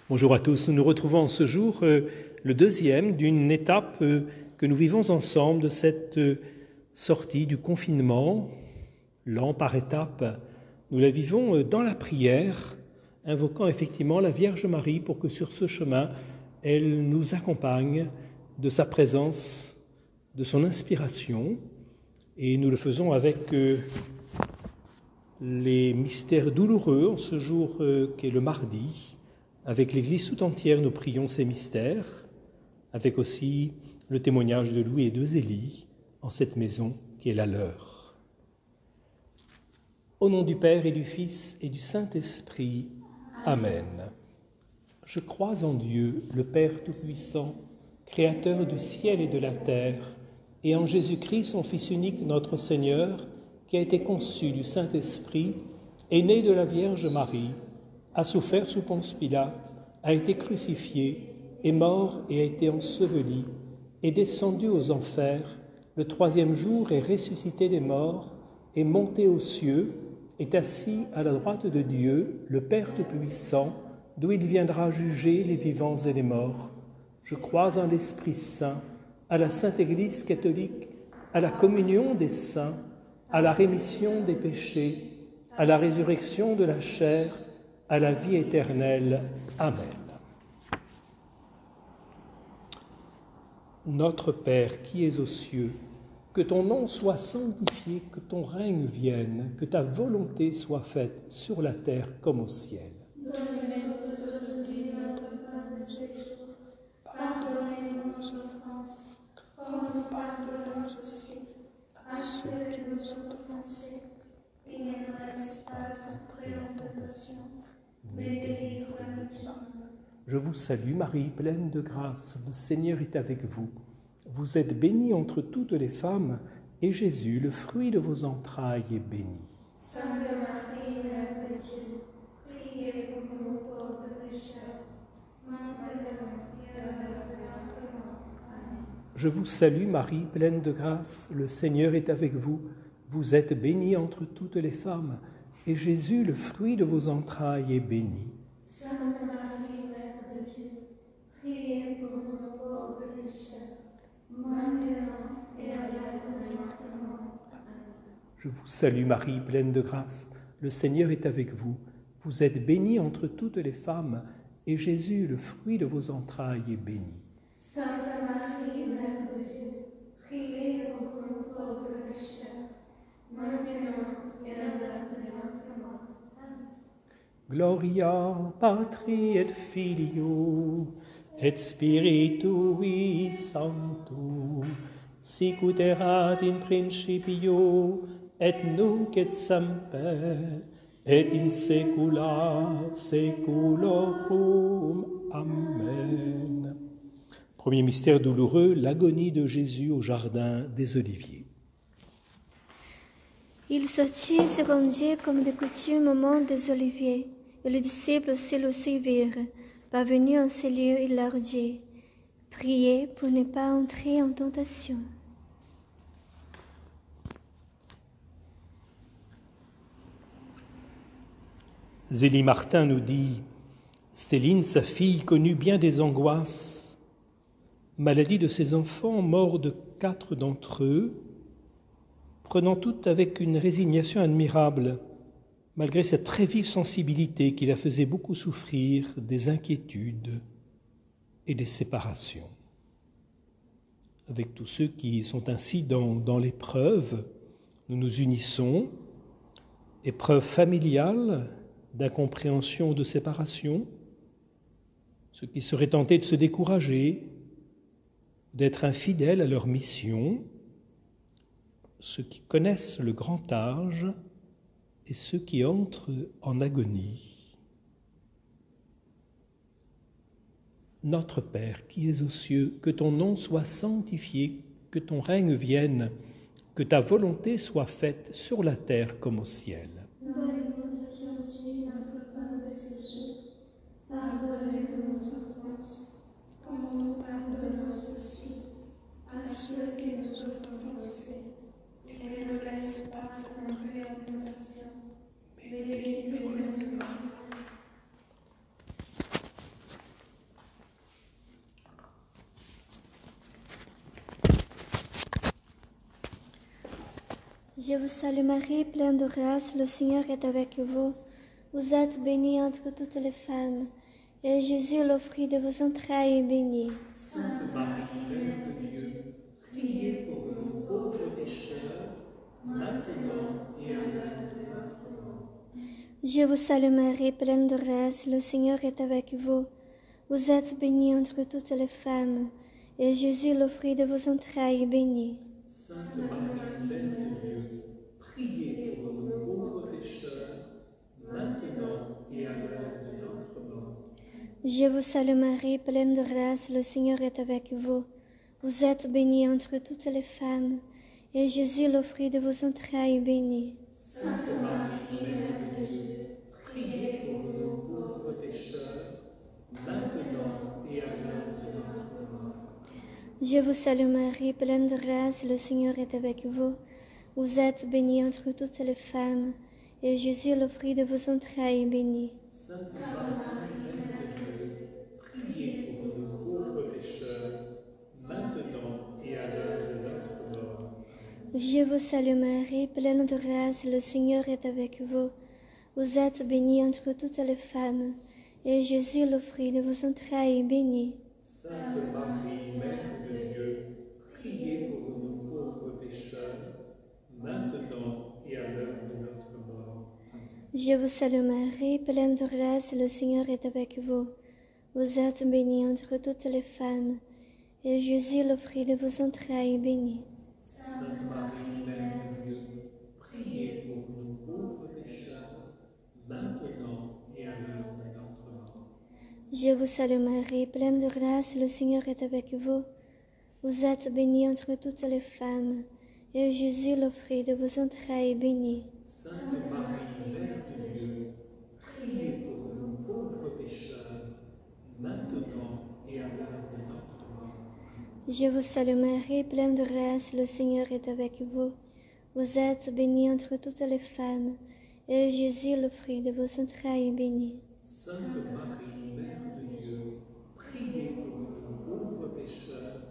Bonjour à tous, nous nous retrouvons ce jour, le deuxième d'une étape que nous vivons ensemble de cette sortie du confinement, lent par étapes. Nous la vivons dans la prière, invoquant effectivement la Vierge Marie pour que sur ce chemin, elle nous accompagne de sa présence, de son inspiration. Et nous le faisons avec les mystères douloureux en ce jour qui est le mardi. Avec l'Église tout entière, nous prions ces mystères, avec aussi le témoignage de Louis et de Zélie en cette maison qui est la leur. Au nom du Père et du Fils et du Saint-Esprit, Amen. Je crois en Dieu, le Père Tout-Puissant, Créateur du ciel et de la terre, et en Jésus-Christ, son Fils unique, notre Seigneur, qui a été conçu du Saint-Esprit, est né de la Vierge Marie, a souffert sous Ponce Pilate, a été crucifié, est mort et a été enseveli, est descendu aux enfers, le troisième jour est ressuscité des morts, est monté aux cieux, est assis à la droite de Dieu, le Père Tout-Puissant, d'où il viendra juger les vivants et les morts. Je crois en l'Esprit Saint, à la Sainte Église catholique, à la communion des saints, à la rémission des péchés, à la résurrection de la chair, à la vie éternelle. Amen. Notre Père qui es aux cieux, que ton nom soit sanctifié, que ton règne vienne, que ta volonté soit faite sur la terre comme au ciel. Donne-nous aujourd'hui notre pain de ce jour. Pardonnez-nous nos offenses, comme nous pardonnons aussi à ceux qui nous ont offensés. Et ne nous laisse pas entrer en tentation, mais délivre-nous du mal. Je vous salue Marie, pleine de grâce, le Seigneur est avec vous. Vous êtes bénie entre toutes les femmes, et Jésus, le fruit de vos entrailles, est béni. Sainte Marie, Mère de Dieu, priez pour nous pauvres pécheurs, maintenant et à l'heure de notre mort. Amen. Je vous salue Marie, pleine de grâce, le Seigneur est avec vous. Vous êtes bénie entre toutes les femmes, et Jésus, le fruit de vos entrailles, est béni. Sainte Marie, Mère de Dieu, priez pour nous pauvres pécheurs, maintenant et à l'heure de notre mort. Amen. Je vous salue Marie, pleine de grâce, le Seigneur est avec vous. Vous êtes bénie entre toutes les femmes, et Jésus, le fruit de vos entrailles, est béni. Sainte Marie, Mère de Dieu, priez pour nous pauvres pécheurs, maintenant et à l'heure de notre mort. Amen. Gloria patri et filio et spiritui sancto, sicut erat in principio et nunc et semper et in saecula saeculorum. Amen. Premier mystère douloureux, l'agonie de Jésus au jardin des Oliviers. Il sortit se rendit comme de coutume au mont des Oliviers, et les disciples aussi le suivirent. Parvenus en ces lieux, il leur dit, « Priez pour ne pas entrer en tentation. » Zélie Martin nous dit « Céline, sa fille, connut bien des angoisses. Maladie de ses enfants, mort de 4 d'entre eux, prenant tout avec une résignation admirable, malgré cette très vive sensibilité qui la faisait beaucoup souffrir des inquiétudes et des séparations. » Avec tous ceux qui sont ainsi dans l'épreuve, nous nous unissons, épreuve familiale, d'incompréhension ou de séparation, ceux qui seraient tentés de se décourager, d'être infidèles à leur mission, ceux qui connaissent le grand âge et ceux qui entrent en agonie. Notre Père qui es aux cieux, que ton nom soit sanctifié, que ton règne vienne, que ta volonté soit faite sur la terre comme au ciel. Donne-nous aujourd'hui notre pain de ce jour. Pardonnez-nous nos offenses, comme nous pardonnons aussi à ceux qui nous ont offensés. Et ne nous laisse pas entrer en tentation, mais délivre-nous du mal. Je vous salue Marie, pleine de grâce, le Seigneur est avec vous. Vous êtes bénie entre toutes les femmes, et Jésus, le fruit de vos entrailles, est béni. Sainte Marie, Mère de Dieu, priez pour nous pauvres pécheurs, maintenant et à l'heure de notre mort. Je vous salue Marie, pleine de grâce, le Seigneur est avec vous. Vous êtes bénie entre toutes les femmes, et Jésus, le fruit de vos entrailles, est béni. Sainte Marie, Mère de Dieu, priez pour nous pauvres pécheurs, maintenant et à l'heure de notre mort. Je vous salue Marie, pleine de grâce, le Seigneur est avec vous. Vous êtes bénie entre toutes les femmes, et Jésus, le fruit de vos entrailles, est béni. Sainte Marie, Mère de Dieu, priez pour nous pauvres pécheurs, maintenant et à l'heure de notre mort. Je vous salue Marie, pleine de grâce, le Seigneur est avec vous. Vous êtes bénie entre toutes les femmes, et Jésus, le fruit de vos entrailles, est béni. Sainte Marie, Mère de Dieu, priez pour nous pauvres pécheurs, maintenant et à l'heure de notre mort. Je vous salue Marie, pleine de grâce, le Seigneur est avec vous. Vous êtes bénie entre toutes les femmes, et Jésus, le fruit de vos entrailles, est béni. Sainte Marie, Mère de Dieu, priez pour nous pauvres pécheurs, maintenant et à l'heure de notre mort. Je vous salue Marie, pleine de grâce, le Seigneur est avec vous. Vous êtes bénie entre toutes les femmes, et Jésus, le fruit de vos entrailles, est béni. Sainte Marie, Mère de Dieu, priez pour nous pauvres pécheurs, maintenant et à l'heure de notre mort. Je vous salue Marie, pleine de grâce, le Seigneur est avec vous. Vous êtes bénie entre toutes les femmes, et Jésus, le fruit de vos entrailles, est béni. Sainte Marie, Mère de Dieu, priez pour nous pauvres pécheurs, maintenant et à l'heure de notre mort. Je vous salue Marie, pleine de grâce, le Seigneur est avec vous. Vous êtes bénie entre toutes les femmes, et Jésus, le fruit de vos entrailles, est béni. Sainte Marie, Mère de Dieu, priez pour nous pauvres pécheurs,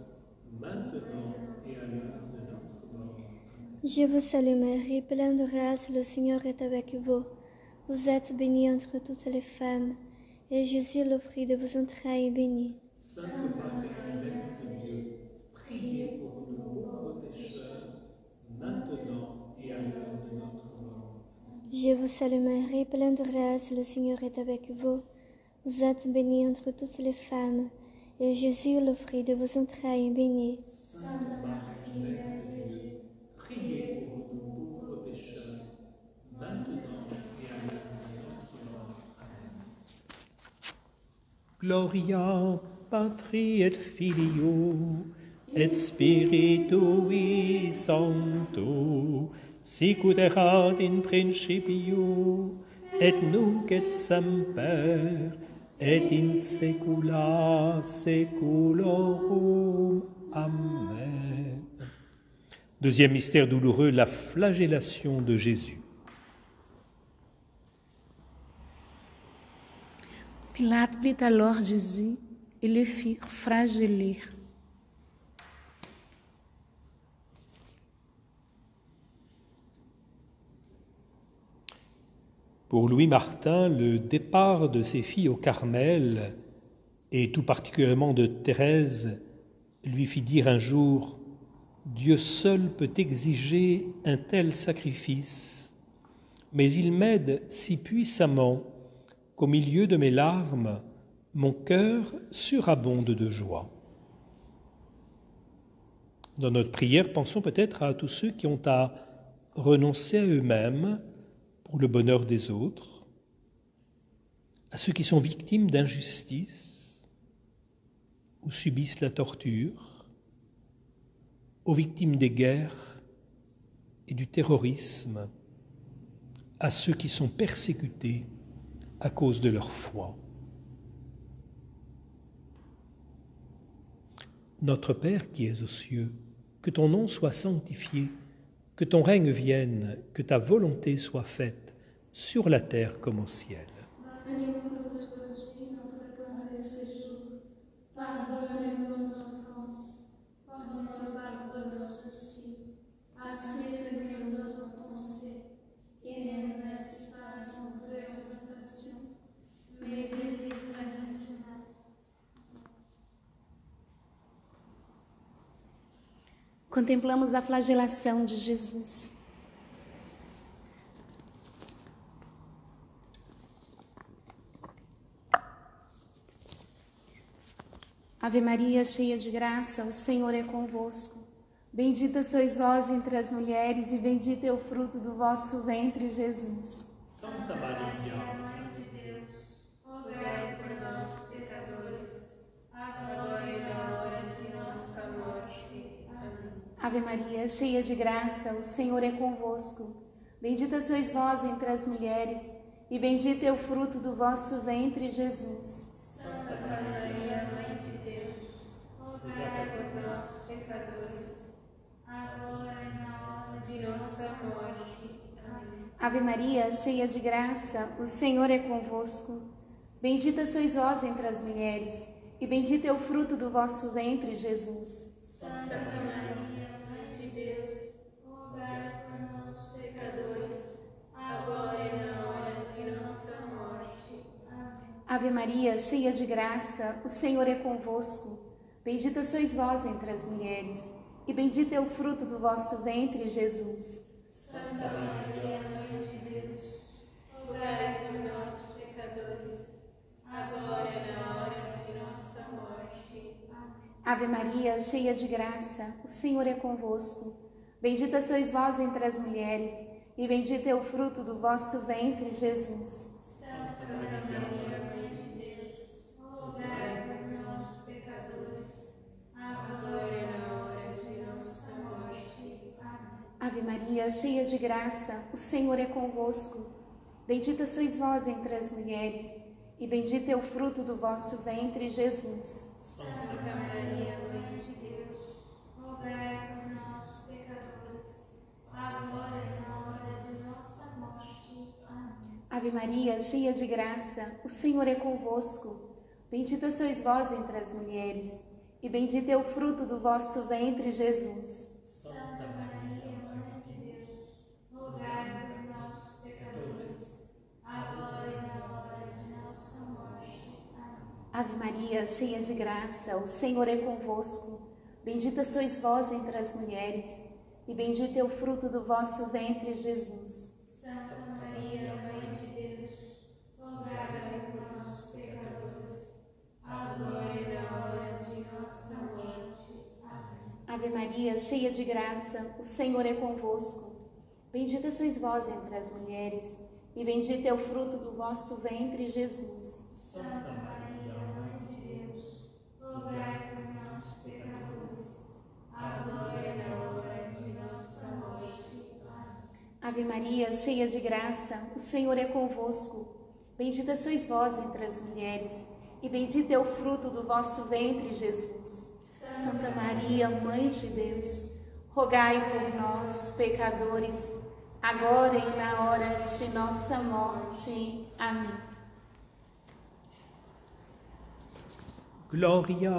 maintenant et à l'heure de notre mort. Je vous salue Marie, pleine de grâce, le Seigneur est avec vous. Vous êtes bénie entre toutes les femmes, et Jésus, le fruit de vos entrailles, est béni. Sainte Marie, Mère de Dieu, priez pour nous pauvres pécheurs, maintenant et à l'heure de notre mort. Je vous salue Marie, pleine de grâce, le Seigneur est avec vous. Vous êtes bénie entre toutes les femmes, et Jésus, le fruit de vos entrailles, est béni. Sainte Marie, Mère de Dieu, priez pour nous pauvres pécheurs, maintenant et à l'heure de notre mort. Amen. Gloria Patri et Filio et Spiritui Sancto, sicut erat in principio et nunc et semper et in saecula saeculorum. Amen. Deuxième mystère douloureux, la flagellation de Jésus. Pilate prit alors Jésus et le fit flageller. Pour Louis Martin, le départ de ses filles au Carmel, et tout particulièrement de Thérèse, lui fit dire un jour « Dieu seul peut exiger un tel sacrifice, mais il m'aide si puissamment qu'au milieu de mes larmes, mon cœur surabonde de joie. » Dans notre prière, pensons peut-être à tous ceux qui ont à renoncer à eux-mêmes pour le bonheur des autres, à ceux qui sont victimes d'injustice ou subissent la torture, aux victimes des guerres et du terrorisme, à ceux qui sont persécutés à cause de leur foi. Notre Père qui es aux cieux, que ton nom soit sanctifié, que ton règne vienne, que ta volonté soit faite, sur la terre comme au ciel. Donne-nous aujourd'hui notre pain de ce jour. Pardonne-nous nos offenses, comme nous pardonnons aussi à ceux qui nous ont Contemplamos a flagelação de Jesus. Ave Maria, cheia de graça, o Senhor é convosco. Bendita sois vós entre as mulheres e bendito é o fruto do vosso ventre, Jesus. Santa Maria, Mãe de Deus, rogai por nós, pecadores, agora e na hora de nossa morte. Amém. Ave Maria, cheia de graça, o Senhor é convosco. Bendita sois vós entre as mulheres e bendito é o fruto do vosso ventre, Jesus. Santa Maria, Mãe de Deus, rogai por nós, pecadores, agora e na hora de nossa morte. Amém. Ave Maria, cheia de graça, o Senhor é convosco. Bendita sois vós entre as mulheres, e bendito é o fruto do vosso ventre, Jesus. Santa Maria, Mãe de Deus, rogai por nós, pecadores, agora e na hora de nossa morte. Amém. Ave Maria, cheia de graça, o Senhor é convosco. Bendita sois vós entre as mulheres, e bendito é o fruto do vosso ventre, Jesus. Santa Maria, Mãe de Deus, rogai por nós, pecadores, agora e na hora de nossa morte. Amém. Ave Maria, cheia de graça, o Senhor é convosco. Bendita sois vós entre as mulheres, e bendito é o fruto do vosso ventre, Jesus. Santa Maria, Mãe de Deus, rogai por nós, pecadores, agora e na hora de nossa morte. Amém. Ave Maria, cheia de graça, o Senhor é convosco. Bendita sois vós entre as mulheres, e bendito é o fruto do vosso ventre, Jesus. Santa Maria, Mãe de Deus, rogai por nós, pecadores, agora e na hora de nossa morte. Amém. Ave Maria, cheia de graça, o Senhor é convosco. Bendita sois vós entre as mulheres, e bendito é o fruto do vosso ventre, Jesus. Santa Maria, Mãe de Deus, rogai por nós, pecadores, agora e na hora de nossa morte. Amém. Ave Maria, cheia de graça, o Senhor é convosco. Bendita sois vós entre as mulheres, e bendito é o fruto do vosso ventre, Jesus. Santa Maria, Mãe de Deus, rogai por nós, pecadores, agora e na hora de nossa morte. Amém. Ave Maria, cheia de graça, o Senhor é convosco. Bendita sois vós entre as mulheres, e bendito é o fruto do vosso ventre, Jesus. Santa Maria, Mãe de Deus, rogai por nós, pecadores, agora e na hora de nossa morte. Amém. Ave Maria, cheia de graça, o Senhor é convosco. Bendita sois vós entre as mulheres, e bendito é o fruto do vosso ventre, Jesus. Santa Maria, Mãe de Deus, rogai por nós, pecadores, agora e na hora de nossa morte. Amém. Gloria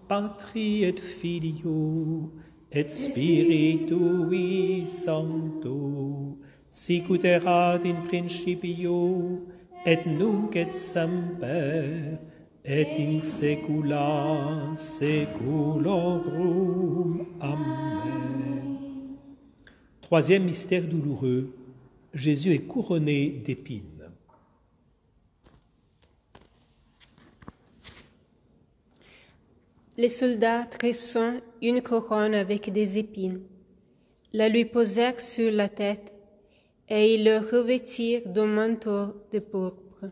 Patri et Filio et Spiritui Sancto, sicut erat in principio et nunc et semper et in saecula saeculorum. Amen. Troisième mystère douloureux, Jésus est couronné d'épines. Les soldats tressant une couronne avec des épines, la lui posèrent sur la tête et ils le revêtirent d'un manteau de pourpre.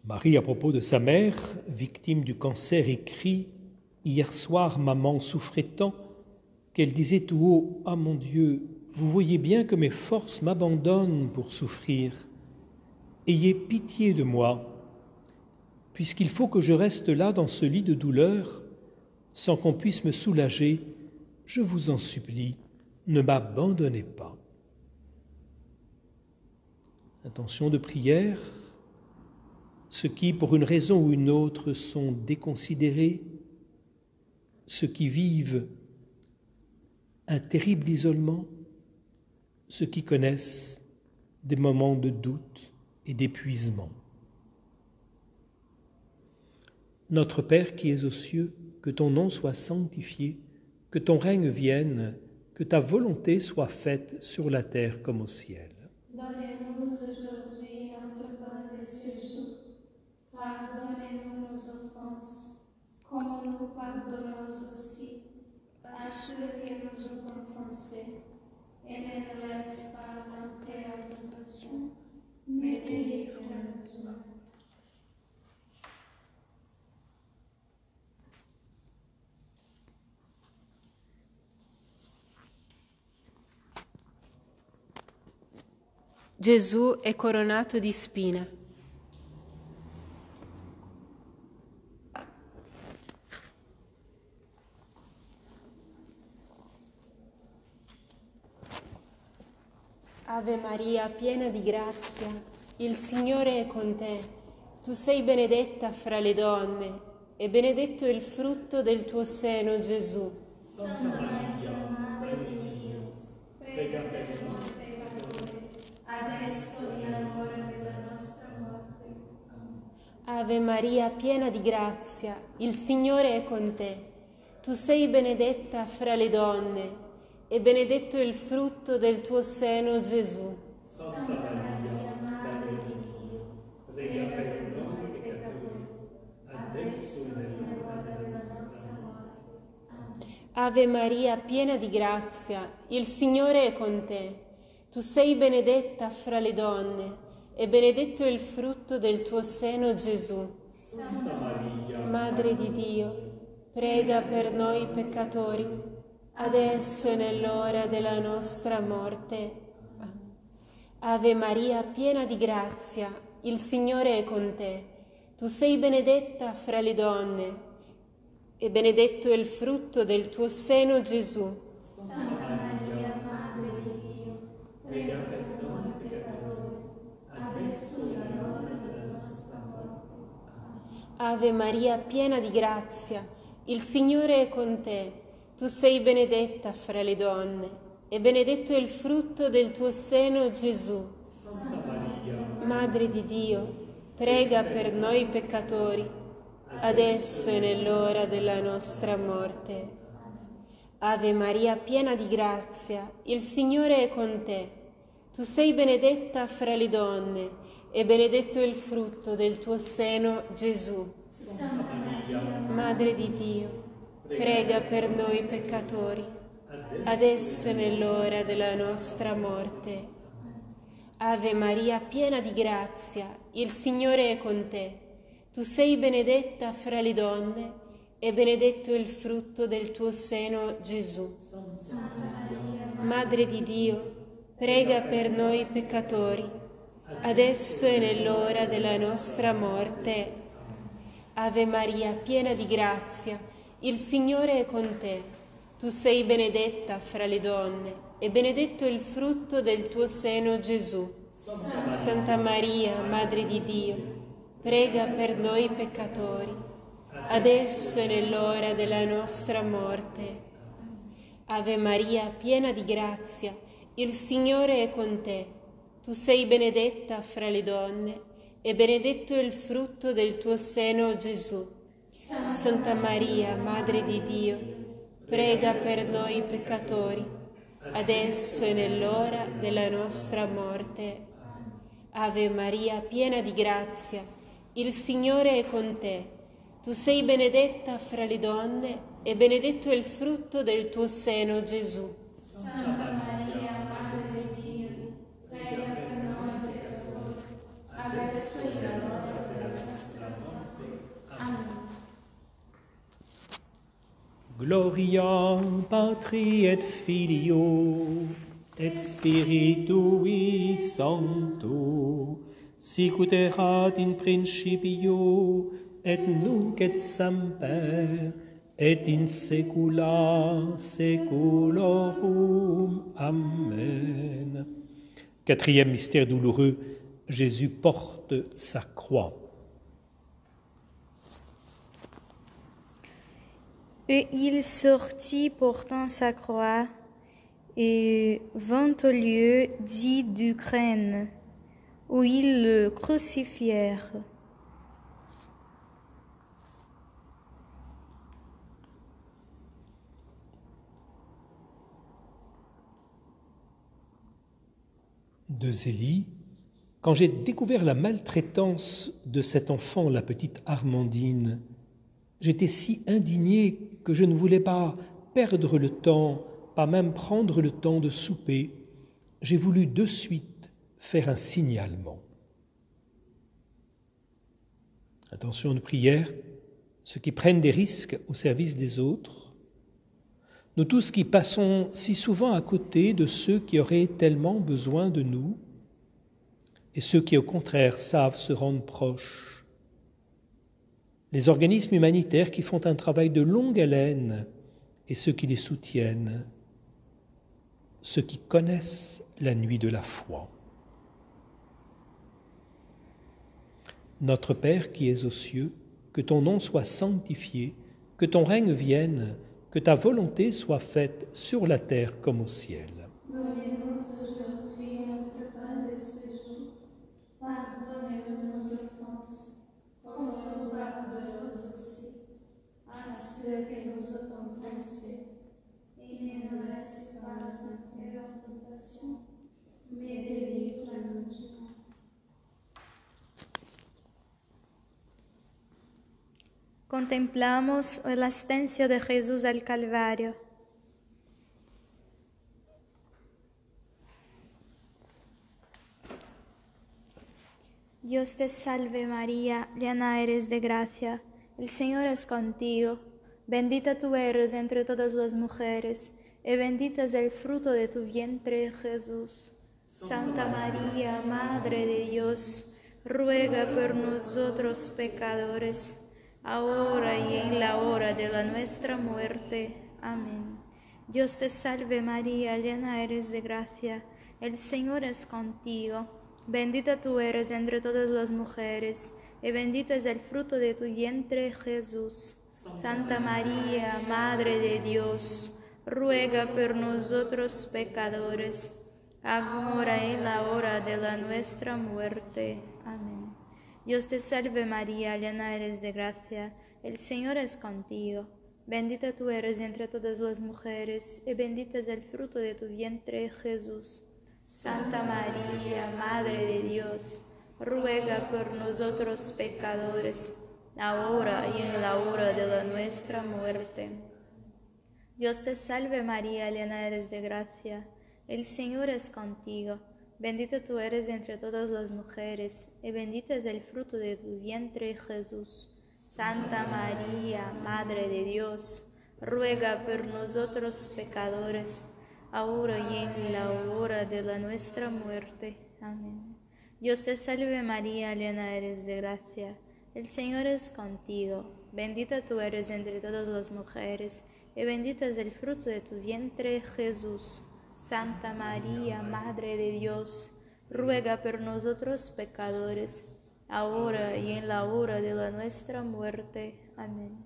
Marie, à propos de sa mère, victime du cancer, écrit « Hier soir, maman souffrait tant qu'elle disait tout haut « Ah mon Dieu, vous voyez bien que mes forces m'abandonnent pour souffrir. Ayez pitié de moi, puisqu'il faut que je reste là dans ce lit de douleur, sans qu'on puisse me soulager. Je vous en supplie, ne m'abandonnez pas. » Intention de prière. Ceux qui, pour une raison ou une autre, sont déconsidérés, ceux qui vivent un terrible isolement, ceux qui connaissent des moments de doute et d'épuisement. Notre Père qui es aux cieux, que ton nom soit sanctifié, que ton règne vienne, que ta volonté soit faite sur la terre comme au ciel. Donne-nous aujourd'hui notre pain de ce jour. Pardonne-nous nos offenses, comme nous pardonnons aussi à ceux qui nous ont offensés. Et ne nous laisse pas entrer en tentation, mais délivre-nous du mal. Gesù è coronato di spine. Ave Maria, piena di grazia, il Signore è con te. Tu sei benedetta fra le donne, e benedetto il frutto del tuo seno, Gesù. Santa Maria, Madre di Dio, prega per noi peccatori, adesso e all'ora della nostra morte. Ave Maria, piena di grazia, il Signore è con te. Tu sei benedetta fra le donne, e benedetto il frutto del tuo seno, Gesù. Santa Maria, Madre di Dio, prega per noi peccatori, adesso e nell'ora della nostra morte. Ave Maria, piena di grazia, il Signore è con te. Tu sei benedetta fra le donne, e benedetto il frutto del tuo seno, Gesù. Santa Maria, Madre di Dio, prega per noi peccatori, adesso e nell'ora della nostra morte. Ave Maria, piena di grazia, il Signore è con te. Tu sei benedetta fra le donne, e benedetto è il frutto del tuo seno, Gesù. Santa Maria, Madre di Dio, prega per noi peccatori, adesso e all'ora della nostra morte. Ave Maria, piena di grazia, il Signore è con te. Tu sei benedetta fra le donne, e benedetto è il frutto del tuo seno, Gesù. Santa Maria, Madre di Dio, prega per noi peccatori, adesso e nell'ora della nostra morte. Ave Maria, piena di grazia, il Signore è con te. Tu sei benedetta fra le donne, e benedetto è il frutto del tuo seno, Gesù. Santa Maria, Madre di Dio, prega per noi peccatori, adesso e nell'ora della nostra morte. Ave Maria, piena di grazia, il Signore è con te. Tu sei benedetta fra le donne, e benedetto è il frutto del tuo seno, Gesù. Santa Maria, Madre di Dio, prega per noi peccatori, adesso e nell'ora della nostra morte. Ave Maria, piena di grazia, il Signore è con te. Tu sei benedetta fra le donne, e benedetto è il frutto del tuo seno, Gesù. Santa Maria, Madre di Dio, prega per noi peccatori, adesso e nell'ora della nostra morte. Ave Maria, piena di grazia, il Signore è con te. Tu sei benedetta fra le donne, e benedetto è il frutto del tuo seno, Gesù. Santa Maria, Madre di Dio, prega per noi peccatori, adesso e nell'ora della nostra morte. Ave Maria, piena di grazia, il Signore è con te. Tu sei benedetta fra le donne, e benedetto è il frutto del tuo seno, Gesù. Santa Maria, Madre di Dio, prega per noi peccatori, adesso e nell'ora della nostra morte. Amen. Gloria Patri et Filio et Spiritui Sancto, sicut erat in principio et nunc et semper et in saecula saeculorum. Amen. Quatrième mystère douloureux, Jésus porte sa croix. Et il sortit portant sa croix et vint au lieu dit d'Ukraine, où ils le crucifièrent. de Zélie, quand j'ai découvert la maltraitance de cet enfant, la petite Armandine, j'étais si indigné que je ne voulais pas perdre le temps, pas même prendre le temps de souper. J'ai voulu de suite faire un signalement. Attention de prière, ceux qui prennent des risques au service des autres, nous tous qui passons si souvent à côté de ceux qui auraient tellement besoin de nous, et ceux qui, au contraire, savent se rendre proches. Les organismes humanitaires qui font un travail de longue haleine et ceux qui les soutiennent, ceux qui connaissent la nuit de la foi. Notre Père qui es aux cieux, que ton nom soit sanctifié, que ton règne vienne, que ta volonté soit faite sur la terre comme au ciel. Donne-nous aujourd'hui notre pain de ce jour. Pardonne-nous nos offenses, comme nous pardonnons aussi à ceux qui nous ont offensés. Et ne nous laisse pas entrer en tentation, mais délivre-nous du mal. Contemplamos el ascenso de Jesús al Calvario. Dios te salve María, llena eres de gracia, el Señor es contigo. Bendita tú eres entre todas las mujeres, y bendito es el fruto de tu vientre, Jesús. Santa María, Madre de Dios, ruega por nosotros pecadores, ahora y en la hora de nuestra muerte. Amén. Dios te salve María, llena eres de gracia, el Señor es contigo. Bendita tú eres entre todas las mujeres, y bendito es el fruto de tu vientre, Jesús. Santa María, Madre de Dios, ruega por nosotros pecadores, ahora y en la hora de nuestra muerte. Amén. Dios te salve María, llena eres de gracia, el Señor es contigo. Bendita tú eres entre todas las mujeres, y bendito es el fruto de tu vientre, Jesús. Santa María, Madre de Dios, ruega por nosotros pecadores, ahora y en la hora de nuestra muerte. Dios te salve María, llena eres de gracia, el Señor es contigo. Bendita tú eres entre todas las mujeres, y bendito es el fruto de tu vientre, Jesús. Santa María, Madre de Dios, ruega por nosotros pecadores, ahora y en la hora de nuestra muerte. Amén. Dios te salve María, llena eres de gracia, el Señor es contigo. Bendita tú eres entre todas las mujeres, y bendito es el fruto de tu vientre, Jesús. Santa María, Madre de Dios, ruega por nosotros pecadores, ahora y en la hora de nuestra muerte. Amén.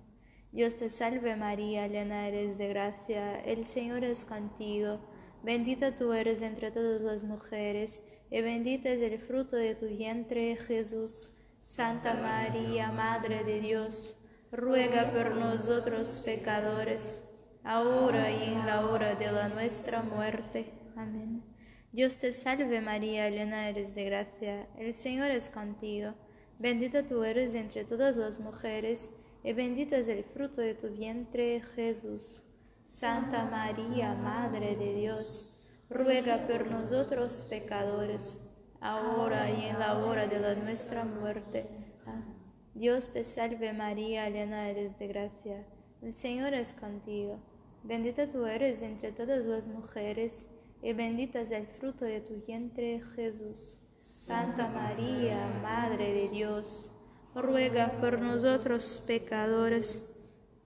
Dios te salve María, llena eres de gracia, el Señor es contigo. Bendita tú eres entre todas las mujeres, y bendito es el fruto de tu vientre, Jesús. Santa María, Madre de Dios, ruega por nosotros pecadores, ahora y en la hora de nuestra muerte. Amén. Dios te salve María, llena eres de gracia, el Señor es contigo. Bendita tú eres entre todas las mujeres, y bendito es el fruto de tu vientre, Jesús. Santa María, Madre de Dios, ruega por nosotros pecadores, ahora y en la hora de nuestra muerte. Amén. Dios te salve María, llena eres de gracia, el Señor es contigo. Bendita tú eres entre todas las mujeres, y bendito es el fruto de tu vientre, Jesús. Santa María, Madre de Dios, ruega por nosotros pecadores,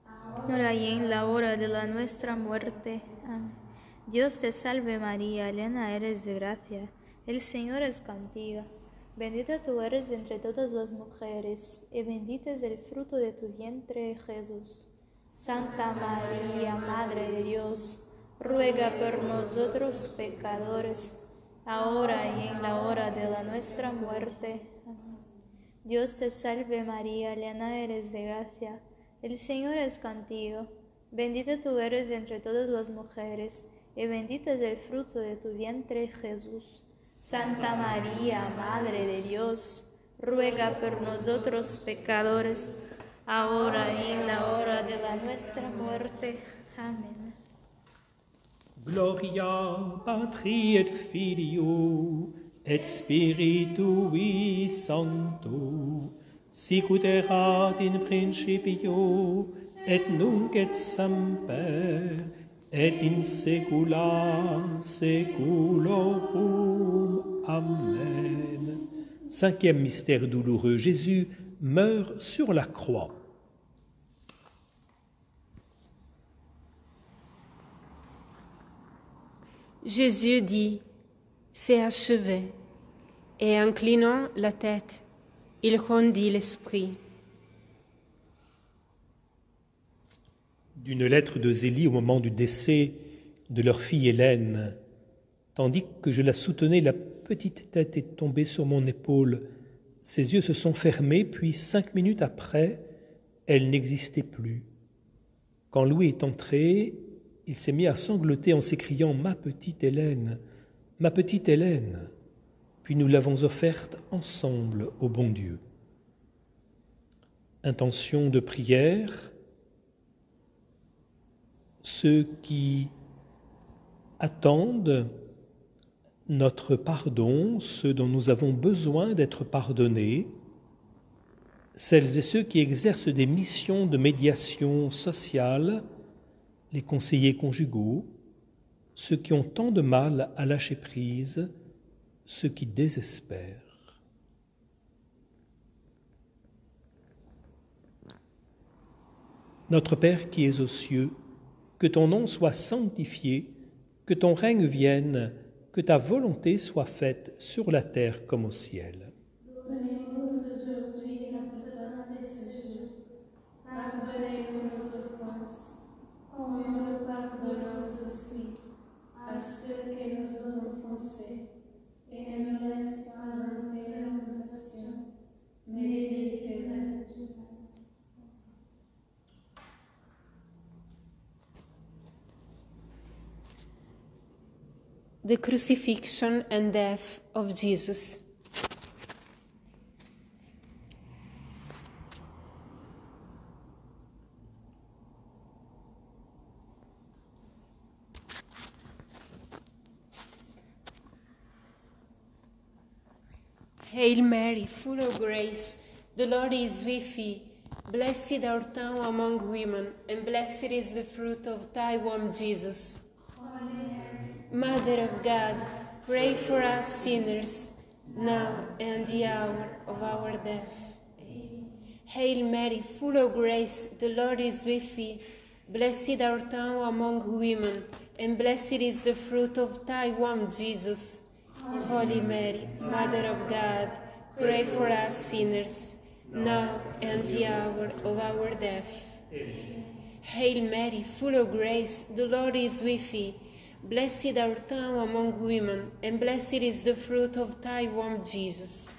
ahora y en la hora de nuestra muerte. Amén. Dios te salve María, llena eres de gracia, el Señor es contigo. Bendita tú eres entre todas las mujeres, y bendito es el fruto de tu vientre, Jesús. Santa María, Madre de Dios, ruega por nosotros pecadores, ahora y en la hora de nuestra muerte. Amén. Dios te salve María, llena eres de gracia, el Señor es contigo. Bendita tú eres entre todas las mujeres, y bendito es el fruto de tu vientre, Jesús. Santa María, Madre de Dios, ruega por nosotros pecadores, ahora y en la hora de nuestra muerte. Amén. Gloria Patri et Filio et Spiritui Sancto, sicut erat in principio et nunc et semper et in saecula saeculorum. Amen. Cinquième mystère douloureux, Jésus meurt sur la croix. Jésus dit, « C'est achevé », et inclinant la tête, il rendit l'esprit. D'une lettre de Zélie au moment du décès de leur fille Hélène, tandis que je la soutenais, la petite tête est tombée sur mon épaule. Ses yeux se sont fermés, puis 5 minutes après, elle n'existait plus. Quand Louis est entré, il s'est mis à sangloter en s'écriant « Ma petite Hélène, ma petite Hélène !» Puis nous l'avons offerte ensemble au bon Dieu. Intention de prière, ceux qui attendent notre pardon, ceux dont nous avons besoin d'être pardonnés, celles et ceux qui exercent des missions de médiation sociale, les conseillers conjugaux, ceux qui ont tant de mal à lâcher prise, ceux qui désespèrent. Notre Père qui es aux cieux, que ton nom soit sanctifié, que ton règne vienne, que ta volonté soit faite sur la terre comme au ciel. Donnez-nous aujourd'hui notre pain de ce jour. Pardonnez-nous nos offenses, comme nous pardonnons aussi à ceux qui nous ont offensés. Et ne nous laisse pas tomber en tentation, mais délivre-nous du mal. The crucifixion and death of Jesus. Hail Mary, full of grace, the Lord is with thee. Blessed art thou among women, and blessed is the fruit of thy womb, Jesus. Mother of God, pray for us sinners, now and the hour of our death. Amen. Hail Mary, full of grace, the Lord is with thee. Blessed art thou among women, and blessed is the fruit of thy womb, Jesus. Holy Mary, Mother of God, pray for us sinners, now and the hour of our death. Amen. Hail Mary, full of grace, the Lord is with thee. Blessed art thou among women, and blessed is the fruit of thy womb, Jesus.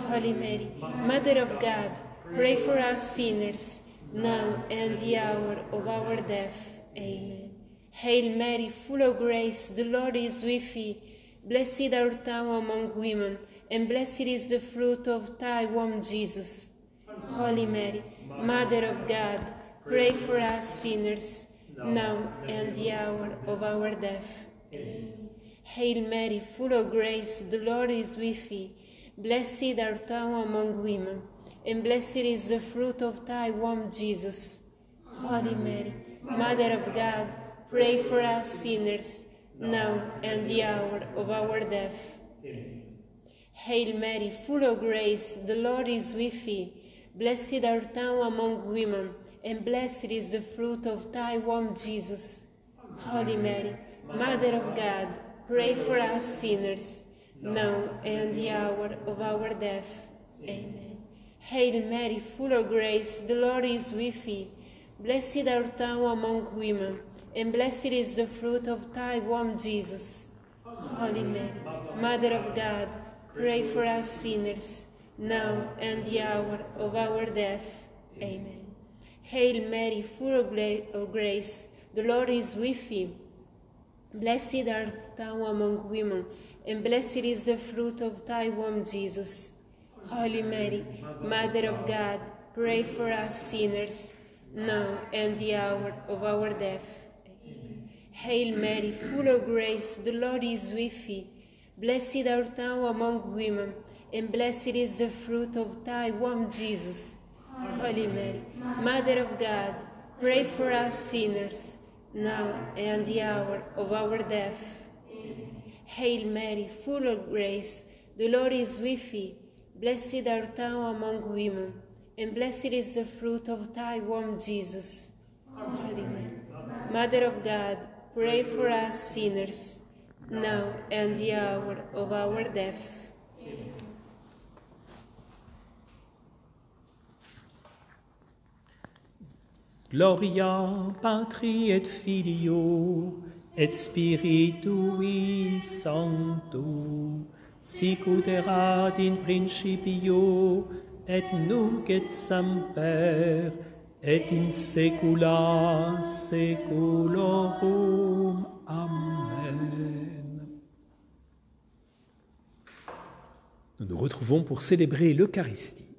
Holy Mary, Mother of God, pray for us sinners, now and the hour of our death. Amen. Hail Mary, full of grace, the Lord is with thee. Blessed art thou among women, and blessed is the fruit of thy womb, Jesus. Holy Mary, Mother of God, pray for us sinners, now and the hour of our death. Amen. Hail Mary, full of grace, the Lord is with thee. Blessed art thou among women, and blessed is the fruit of thy womb, Jesus. Holy Mary, Mother of God, pray for us sinners, now and the hour of our death. Amen. Hail Mary, full of grace, the Lord is with thee. Blessed art thou among women, and blessed is the fruit of thy womb, Jesus. Holy Mary, Mother of God, pray for us sinners, now and the hour of our death. Amen. Hail Mary, full of grace, the Lord is with thee. Blessed art thou among women, and blessed is the fruit of thy womb, Jesus. Holy Mary, Mother of God, pray for us sinners, now and the hour of our death. Amen. Hail Mary, full of grace, the Lord is with thee. Blessed art thou among women, and blessed is the fruit of thy womb, Jesus. Holy Mary, Mother of God, pray for us sinners, now and the hour of our death. Hail Mary, full of grace, the Lord is with thee. Blessed art thou among women, and blessed is the fruit of thy womb, Jesus. Holy Mary, Mother of God, pray for us sinners, now and the hour of our death. Hail Mary, full of grace, the Lord is with thee. Blessed art thou among women, and blessed is the fruit of thy womb, Jesus. Holy Mary, Mother of God, pray for us sinners, now and the hour of our death. Gloria Patri et Filio et Spiritui Sancto, sic ut erat in principio et nunc et semper et in saecula saeculorum. Amen. Nous nous retrouvons pour célébrer l'Eucharistie.